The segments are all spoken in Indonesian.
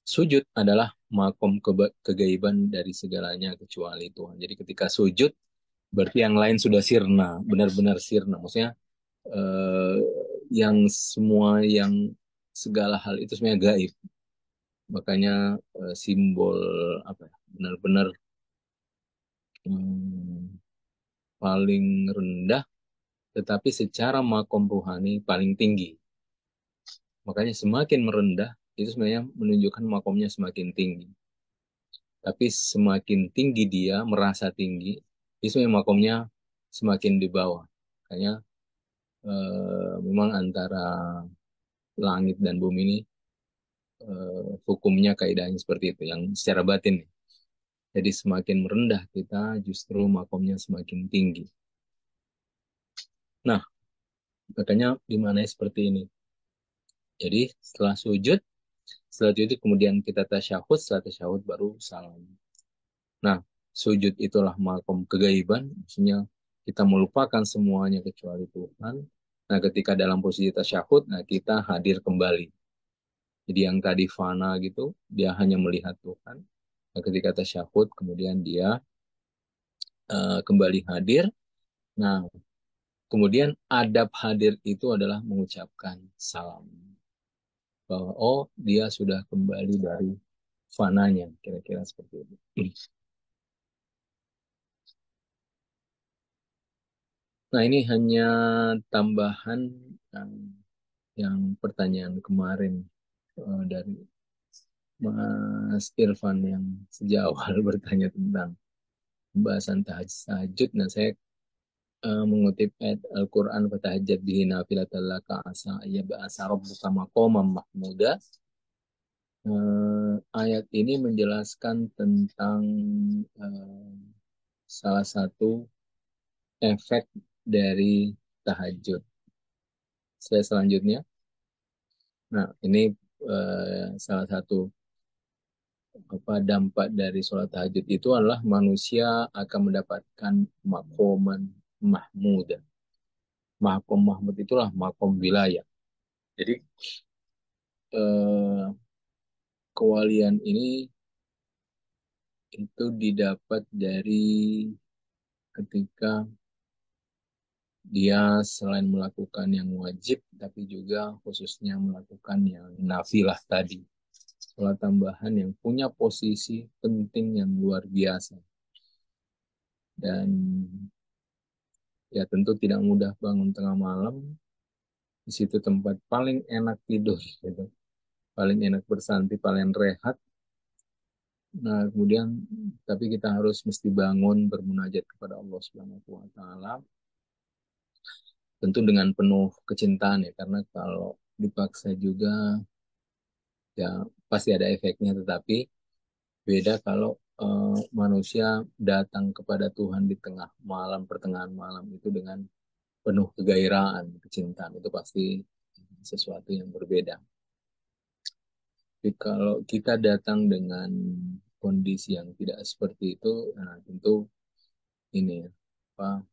Sujud adalah makom kegaiban dari segalanya kecuali Tuhan. Jadi ketika sujud berarti yang lain sudah sirna, benar-benar sirna. Maksudnya eh, yang semua yang segala hal itu sebenarnya gaib. Makanya simbol apa ya, benar-benar hmm, paling rendah, tetapi secara makom ruhani paling tinggi. Makanya semakin merendah itu sebenarnya menunjukkan makomnya semakin tinggi. Tapi semakin tinggi dia merasa tinggi, itu sebenarnya makomnya semakin di bawah. Makanya memang antara langit dan bumi ini hukumnya kaidahnya seperti itu, yang secara batin. Jadi semakin merendah kita, justru makomnya semakin tinggi. Nah, makanya dimaknai seperti ini. Jadi setelah sujud kemudian kita tasyahud, setelah tasyahud baru salam. Nah, sujud itulah makom kegaiban, maksudnya kita melupakan semuanya kecuali Tuhan. Nah, ketika dalam posisi tasyahud, nah kita hadir kembali. Jadi yang tadi fana gitu, dia hanya melihat Tuhan. Nah, ketika tasyahud, kemudian dia kembali hadir. Nah, kemudian adab hadir itu adalah mengucapkan salam. Bahwa, oh, dia sudah kembali dari fananya, kira-kira seperti itu. Nah, ini hanya tambahan yang, yang pertanyaan kemarin dari Mas Irfan yang sejak awal bertanya tentang pembahasan tahajud. Nah, saya mengutip ayat Al-Quran, "Fatahajjat bihi nafilatan laka asa ayyab'asa rabbuka maqaman mahmuda." Ayat ini menjelaskan tentang eh, salah satu efek dari tahajud. Selanjutnya, nah ini salah satu apa dampak dari sholat tahajud itu adalah manusia akan mendapatkan makoman mahmud. Makom mahmud itulah makom wilayah. Jadi eh, kewalian ini itu didapat dari ketika dia selain melakukan yang wajib, tapi juga khususnya melakukan yang nafilah tadi. Sholat tambahan yang punya posisi penting yang luar biasa. Dan ya tentu tidak mudah bangun tengah malam. Di situ tempat paling enak tidur, gitu. Paling enak bersantai, paling rehat. Nah, kemudian tapi kita harus mesti bangun bermunajat kepada Allah Subhanahu wa taala, tentu dengan penuh kecintaan ya, karena kalau dipaksa juga ya pasti ada efeknya, tetapi beda kalau manusia datang kepada Tuhan di tengah malam, pertengahan malam itu dengan penuh kegairaan, kecintaan, itu pasti sesuatu yang berbeda. Tapi kalau kita datang dengan kondisi yang tidak seperti itu, nah tentu ini ya, apa,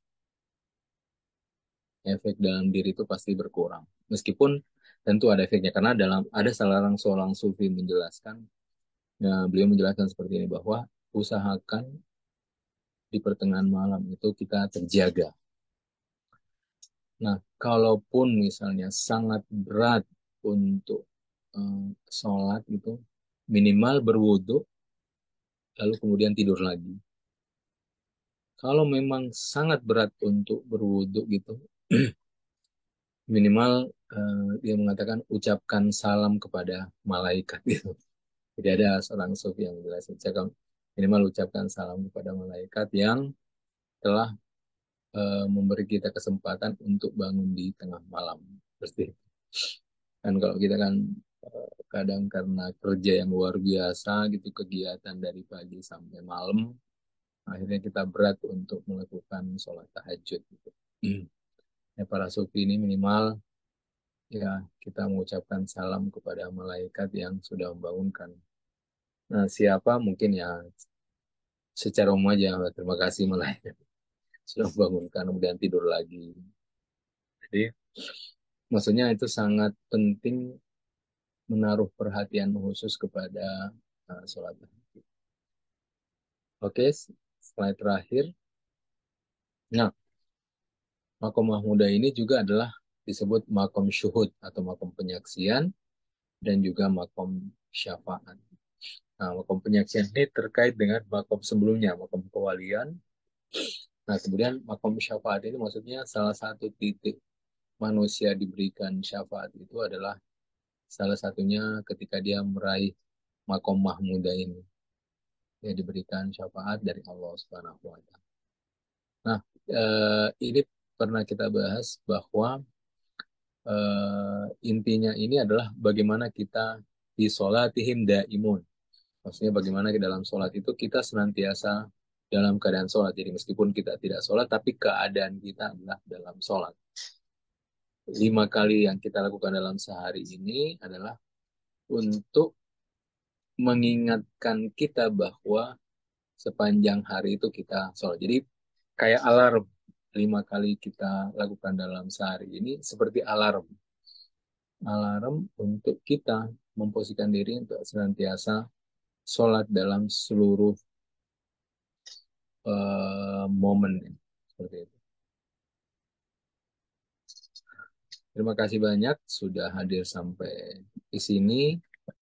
efek dalam diri itu pasti berkurang. Meskipun tentu ada efeknya, karena ada seorang sufi menjelaskan, ya, beliau menjelaskan seperti ini bahwa usahakan di pertengahan malam itu kita terjaga. Nah, kalaupun misalnya sangat berat untuk sholat itu, minimal berwudu, lalu kemudian tidur lagi. Kalau memang sangat berat untuk berwudu gitu, minimal dia mengatakan ucapkan salam kepada malaikat gitu. Jadi ada seorang sufi yang menjelaskan, minimal ucapkan salam kepada malaikat yang telah memberi kita kesempatan untuk bangun di tengah malam. Seperti itu. Kan kalau kita kan kadang karena kerja yang luar biasa gitu, kegiatan dari pagi sampai malam, akhirnya kita berat untuk melakukan sholat tahajud gitu. Ya, para sufi ini minimal ya kita mengucapkan salam kepada malaikat yang sudah membangunkan. Nah, siapa mungkin ya secara umum aja, terima kasih malaikat sudah membangunkan kemudian tidur lagi. Jadi maksudnya itu sangat penting menaruh perhatian khusus kepada sholat. Oke, slide terakhir. Nah, makom mahmudah ini juga adalah disebut makom syuhud atau makom penyaksian dan juga makom syafaat. Nah, makom penyaksian ini terkait dengan makom sebelumnya, makom kewalian. Nah, kemudian makom syafaat ini maksudnya salah satu titik manusia diberikan syafaat itu adalah salah satunya ketika dia meraih makom mahmudah ini. Dia diberikan syafaat dari Allah Subhanahu wa Ta'ala. Nah, ini pernah kita bahas bahwa intinya ini adalah bagaimana kita di sholatihim daimun. Maksudnya bagaimana di dalam sholat itu kita senantiasa dalam keadaan sholat. Jadi meskipun kita tidak sholat, tapi keadaan kita adalah dalam sholat. 5 kali yang kita lakukan dalam sehari ini adalah untuk mengingatkan kita bahwa sepanjang hari itu kita sholat. Jadi kayak alarm. 5 kali kita lakukan dalam sehari ini seperti alarm. Alarm untuk kita memposisikan diri untuk senantiasa sholat dalam seluruh momen. Seperti itu. Terima kasih banyak sudah hadir sampai di sini.